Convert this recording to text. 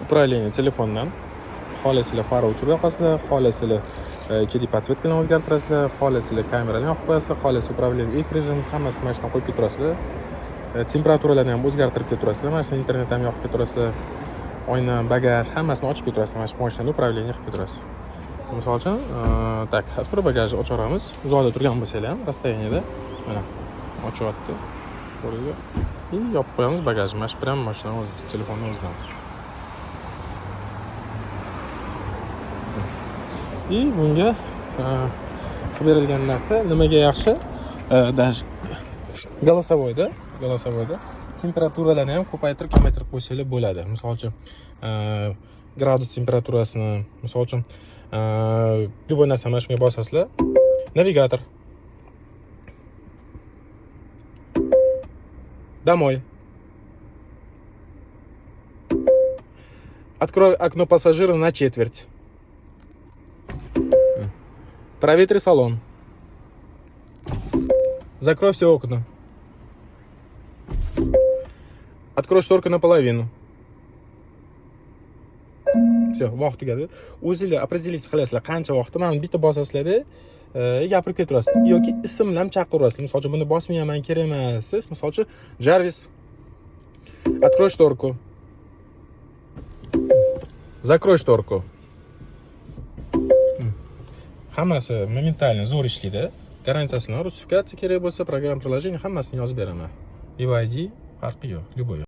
Upravlение telefondan. Xohlasizlar far o'chirib yoqasizlar, xohlasizlar ichidagi podsvetkalarni o'zgartirasizlar, xohlasizlar kameralarni yoqib qo'yasizlar, xohlasizlar upravlение ilk rejim hammasini mana shundan qo'yib keturasizlar. Temperaturalarni ham o'zgartirib keturasizlar. Mana shundan internet ham yoqib keturasizlar. Oyna, bagaj hammasini ochib keturasizlar. Mana shu mashinani upravlение qilib keturasiz. Misol uchun, tak, bir bagajni ochaveramiz. Uzoqda turgan bo'lsa-lar ham расстоянияda mana ochyapti. Ko'ringlar. Yopib qo'yamiz bagajni. Mana shu bilan mashinani o'zi, telefonni o'zidan. Bunga qilib berilgan narsa nimaga yaxshi? Даже голосовойda temperaturalarni ham ko'paytirib kamaytirib qo'ysangiz bo'ladi. Misol uchun, gradus temperaturasini, misol uchun, любой narsani mana shunga bosasizlar. Navigator. Домой. Открой окно пассажира на четверть. Проветри салон. Закрой все окна. Открой шторку наполовину. Все, vaqt tugadi. O'zingizlar определить qilasizlar qancha vaqtda. Mana bitta bosasizlar-da, gapirib keturasiz yoki ism bilan chaqirasiz. Misol uchun buni bosmayman, kerak emas. Siz misol uchun Jarvis. Открой шторку. Закрой шторку. Hammasi momentalno zo'r ishlaydi. Garantiyasini, rusifikatsiya kerak bo'lsa, program приложение hammasini yozib beraman. BYD farqi yo'q, любой.